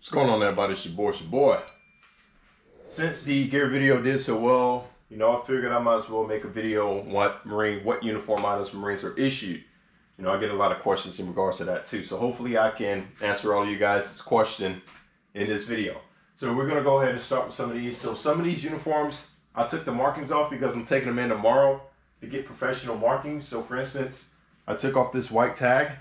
What's going on, everybody? It's your boy. Since the gear video did so well, I figured I might as well make a video on what uniform models Marines are issued. I get a lot of questions in regards to that too. So hopefully I can answer all of you guys' question in this video. So we're going to go ahead and start with some of these. So some of these uniforms, I took the markings off because I'm taking them in tomorrow to get professional markings. So for instance, I took off this white tag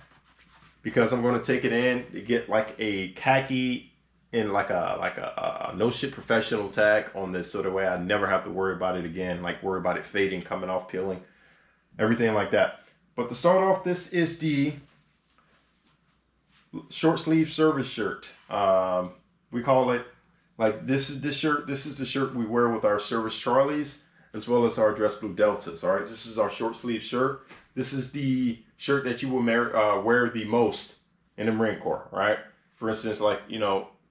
because I'm going to take it in to get like a khaki and like a no shit professional tag on this, so that way I never have to worry about it again, like worry about it fading, coming off, peeling, everything like that. But to start off, this is the short sleeve service shirt. We call it, like, this is the shirt we wear with our service Charlies as well as our dress blue Deltas. All right, this is our short sleeve shirt. This is the shirt that you will wear the most in the Marine Corps, right? For instance, like,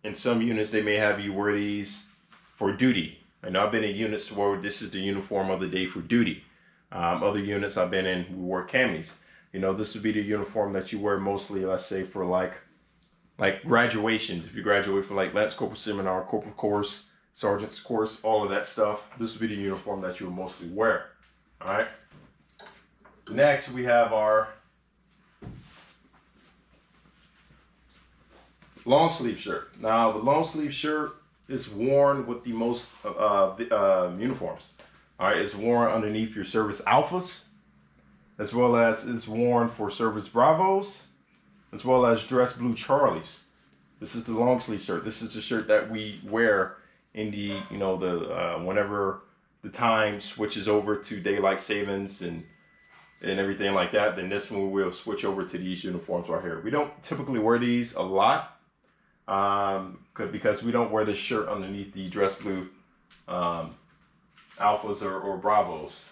in some units, they may have you wear these for duty. I know I've been in units where this is the uniform of the day for duty. Other units I've been in, we wore camis. This would be the uniform that you wear mostly, let's say, for like graduations. If you graduate from like Lance Corporal Seminar, Corporal Course, Sergeant's Course, all of that stuff, this would be the uniform that you will mostly wear. All right. Next, we have our long sleeve shirt. Now, the long sleeve shirt is worn with the most uniforms. All right, it's worn underneath your service Alphas, as well as it's worn for service Bravos, as well as dress blue Charlies. This is the long sleeve shirt. This is the shirt that we wear in the, whenever the time switches over to daylight savings and everything like that, then this one we'll switch over to these uniforms right here. We don't typically wear these a lot because we don't wear this shirt underneath the dress blue Alphas or Bravos.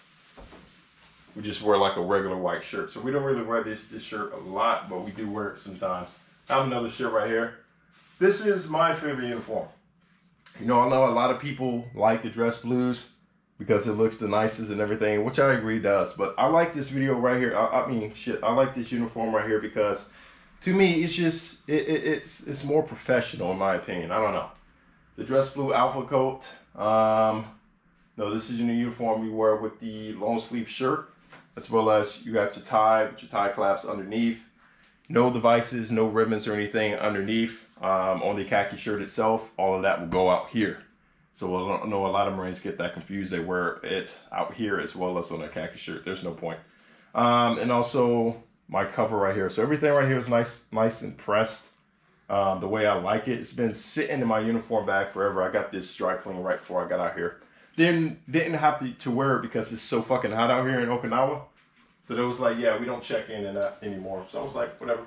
We just wear like a regular white shirt. So we don't really wear this shirt a lot, but we do wear it sometimes. I have another shirt right here. This is my favorite uniform. I know a lot of people like the dress blues because it looks the nicest and everything, which I agree does. But I like this video right here. I like this uniform right here because to me, it's just, it's more professional in my opinion. I don't know. The dress blue Alpha coat. No, this is your new uniform you wear with the long sleeve shirt, as well as you got your tie with your tie claps underneath. No devices, no ribbons or anything underneath. On the khaki shirt itself, all of that will go out here. So I know a lot of Marines get that confused. They wear it out here as well as on a khaki shirt. There's no point. And also my cover right here. So everything right here is nice and pressed the way I like it. It's been sitting in my uniform bag forever. I got this dry clean right before I got out here. Didn't have to wear it because it's so fucking hot out here in Okinawa. So it was like, yeah, we don't check in and that anymore. So I was like, whatever.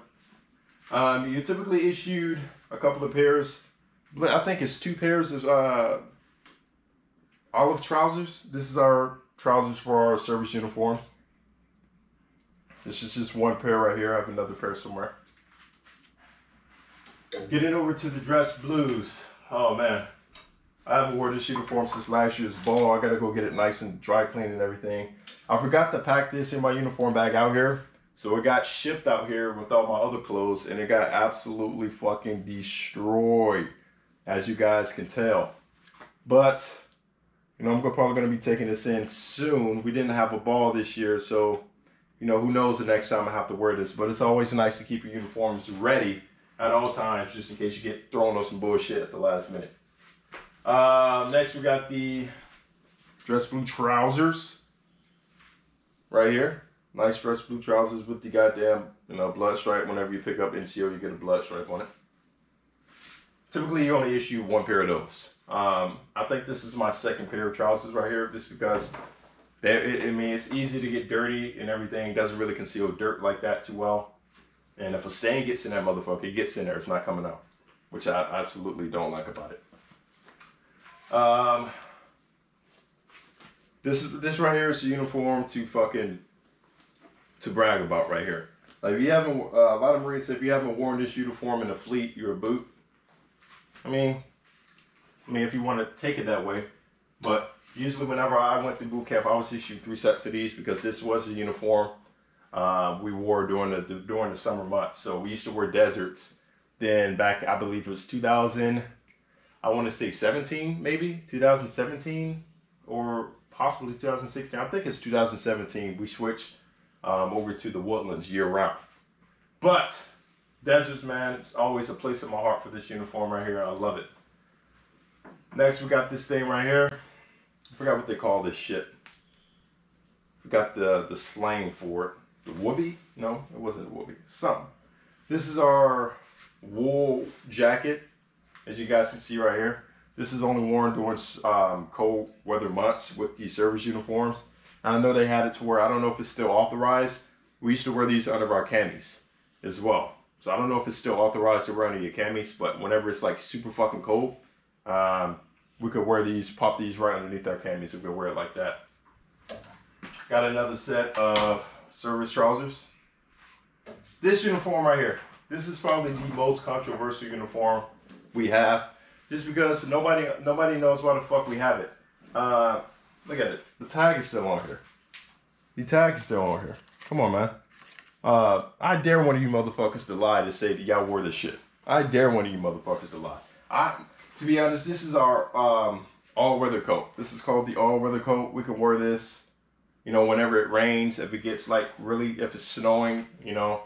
You're typically issued a couple of pairs. But I think it's 2 pairs of olive trousers. This is our trousers for our service uniforms. This is just 1 pair right here. I have another pair somewhere. Getting over to the dress blues. Oh man, I haven't worn this uniform since last year's ball. I gotta go get it nice and dry clean and everything. I forgot to pack this in my uniform bag out here. So it got shipped out here with all my other clothes and it got absolutely fucking destroyed, as you guys can tell. But, I'm probably gonna be taking this in soon. We didn't have a ball this year, so, who knows the next time I have to wear this. But it's always nice to keep your uniforms ready at all times, just in case you get thrown on some bullshit at the last minute. Next we got the dress blue trousers right here. Nice dress blue trousers with the goddamn, blood stripe. Whenever you pick up NCO, you get a blood stripe on it. Typically, you only issue 1 pair of those. I think this is my 2nd pair of trousers right here, just because it's easy to get dirty and everything. It doesn't really conceal dirt like that too well. And if a stain gets in that motherfucker, it gets in there. It's not coming out, which I absolutely don't like about it. This right here is the uniform to brag about right here. Like, if you haven't, a lot of Marines say if you haven't worn this uniform in the fleet, you're a boot. I mean, if you want to take it that way, but usually whenever I went to boot camp, I was issued 3 sets of these because this was the uniform we wore during the summer months. So we used to wear deserts than back, I believe it was 2000, I want to say 17, maybe 2017 or possibly 2016. I think it's 2017. We switched over to the Woodlands year round. But deserts, man, it's always a place in my heart for this uniform right here. I love it. Next, we got this thing right here. I forgot what they call this shit. Forgot the slang for it. The whoopee? No, it wasn't a whoopee. Something. This is our wool jacket, as you guys can see right here. This is only worn during cold weather months with the service uniforms. And I know they had it to where, I don't know if it's still authorized. We used to wear these under our camis as well. So I don't know if it's still authorized to wear under your camis, but whenever it's like super fucking cold, we could wear these, pop these right underneath our camis. We could wear it like that. Got another set of service trousers. This uniform right here. This is probably the most controversial uniform we have, just because nobody knows why the fuck we have it. Look at it. The tag is still on here. The tag is still on here. Come on, man. I dare one of you motherfuckers to lie to say that y'all wore this shit. I dare one of you motherfuckers to lie. To be honest, this is our all-weather coat. This is called the all-weather coat. We can wear this, you know, whenever it rains, if it gets like really, if it's snowing, you know,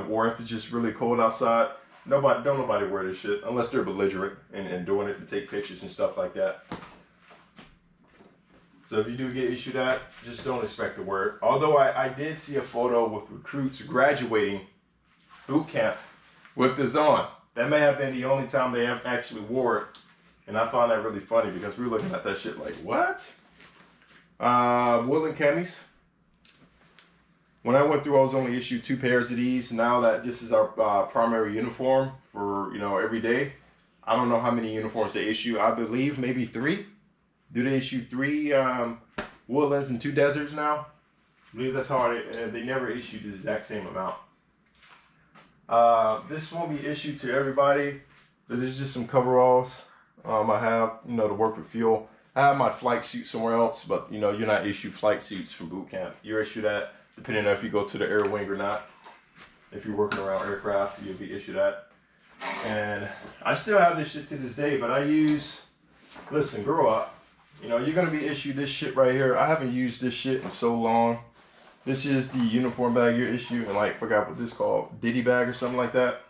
or if it's just really cold outside. Don't nobody wear this shit unless they're belligerent and doing it to take pictures and stuff like that. So if you do get issued that, just don't expect to wear it. Although I did see a photo with recruits graduating boot camp with this on. That may have been the only time they have actually wore it. And I found that really funny because we were looking at that shit like, what? Woodland Camis. When I went through, I was only issued 2 pairs of these. Now that this is our primary uniform for, you know, every day, I don't know how many uniforms they issue. I believe maybe 3. Do they issue 3 Woodlands and 2 deserts now? I believe that's how they never issued the exact same amount. This won't be issued to everybody. There's just some coveralls. I have, you know, to work with fuel. I have my flight suit somewhere else, but you know, you're not issued flight suits from boot camp. You're issued that depending on if you go to the air wing or not. If you're working around aircraft, you'll be issued that. And I still have this shit to this day, but I use, listen, grow up. You know, you're gonna be issued this shit right here. I haven't used this shit in so long. This is the uniform bag you're issued, and like, forgot what this is called, Diddy bag or something like that.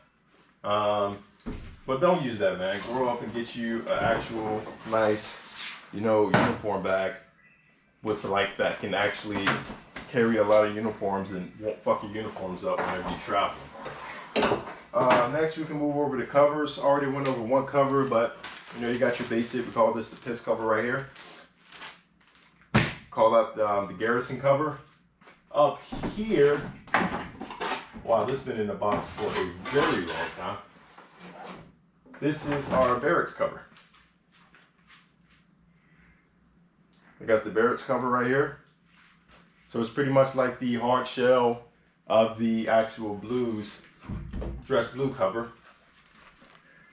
But don't use that, man. Grow up and get you an actual nice, you know, uniform bag with like that can actually carry a lot of uniforms and won't fuck your uniforms up whenever you travel. Next, we can move over to covers. Already went over one cover, but you know, you got your basic. We call this the piss cover right here. Call that the garrison cover. Up here, wow, this has been in the box for a very long time. This is our barracks cover. We got the barracks cover right here. So it's pretty much like the hard shell of the actual blues, dress blue cover.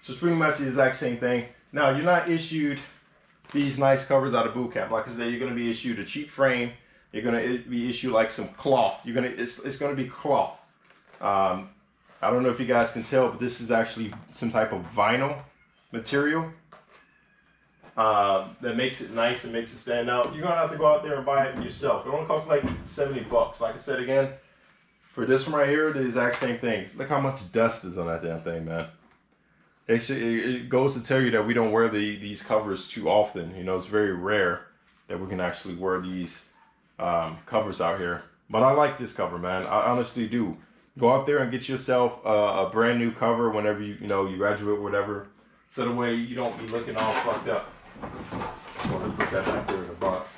So it's pretty much the exact same thing. Now, you're not issued these nice covers out of boot camp. Like I said, you're going to be issued a cheap frame. You're going to be issued like some cloth. It's going to be cloth. I don't know if you guys can tell, but this is actually some type of vinyl material that makes it nice and makes it stand out. You're going to have to go out there and buy it yourself. It only costs like 70 bucks. Like I said again, for this one right here, the exact same things. Look how much dust is on that damn thing, man. It goes to tell you that we don't wear these covers too often. You know, it's very rare that we can actually wear these covers out here. But I like this cover, man. I honestly do. Go out there and get yourself a brand new cover whenever you graduate or whatever. So the way you don't be looking all fucked up. I'm going to put that back there in the box.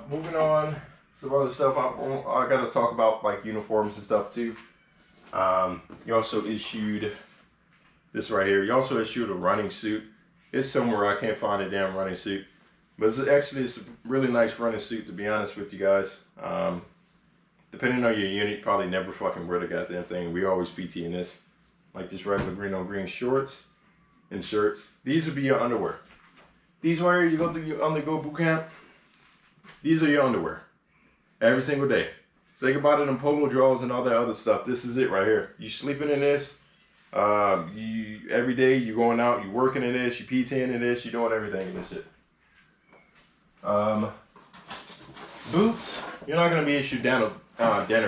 Moving on, some other stuff. I got to talk about like uniforms and stuff too. You also issued this right here. You also issued a running suit. It's somewhere. I can't find a damn running suit. But it's a really nice running suit, to be honest with you guys. Depending on your unit, probably never fucking wear the goddamn thing. We always PT in this. Like this regular green on green shorts and shirts. These would be your underwear. These right here, you go through your undergo boot camp. These are your underwear. Every single day. Say goodbye to them polo drawers and all that other stuff. This is it right here. You sleeping in this. Every day you're going out, you're working in this, you PTing in this, you're doing everything in this shit. Boots, you're not going to be issued Denner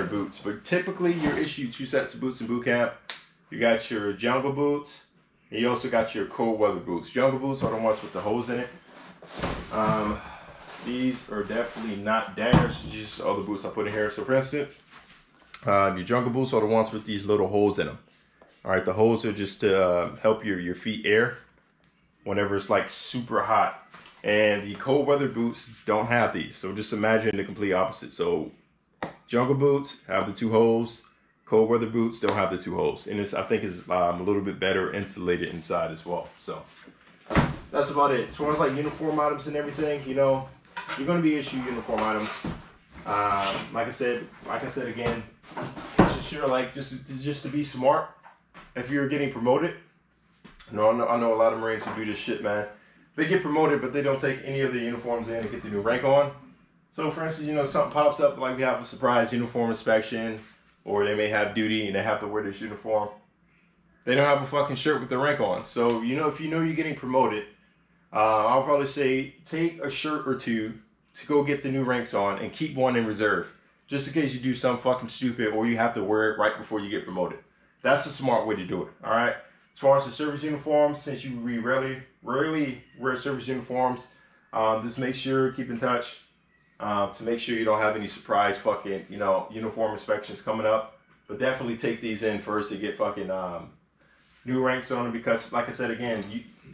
boots, but typically you're issued 2 sets of boots in boot camp. You got your jungle boots, and you also got your cold weather boots. Jungle boots are the ones with the holes in it. These are definitely not Denners, just all the boots I put in here. So for instance, your jungle boots are the ones with these little holes in them. All right, the holes are just to help your feet air whenever it's like super hot. And the cold weather boots don't have these. So just imagine the complete opposite. So jungle boots have the 2 holes. Cold weather boots don't have the 2 holes. And I think it's a little bit better insulated inside as well. So that's about it. As far as like uniform items and everything, you know, you're going to be issued uniform items. Like I said again, just sure, like just to be smart. If you're getting promoted, I know a lot of Marines who do this shit, man. They get promoted, but they don't take any of the uniforms in and get the new rank on. So, for instance, you know, something pops up, like we have a surprise uniform inspection, or they may have duty and they have to wear this uniform. They don't have a fucking shirt with the rank on. So, you know, if you know you're getting promoted, I'll probably say take a shirt or 2 to go get the new ranks on and keep one in reserve, just in case you do something fucking stupid or you have to wear it right before you get promoted. That's a smart way to do it, all right? As far as the service uniforms, since you rarely wear service uniforms, just make sure, keep in touch to make sure you don't have any surprise fucking, you know, uniform inspections coming up. But definitely take these in first to get fucking new ranks on them, because, like I said again,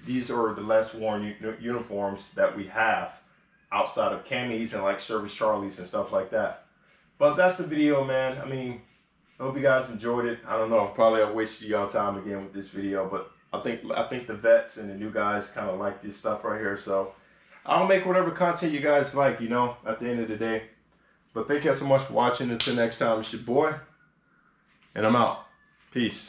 these are the less worn uniforms that we have outside of camis and like service Charlies and stuff like that. But that's the video, man. I mean, I hope you guys enjoyed it. I don't know, probably I wasted y'all time again with this video, but I think the vets and the new guys kind of like this stuff right here. So I'll make whatever content you guys like, you know, at the end of the day. But thank you so much for watching. Until next time, it's your boy, and I'm out. Peace.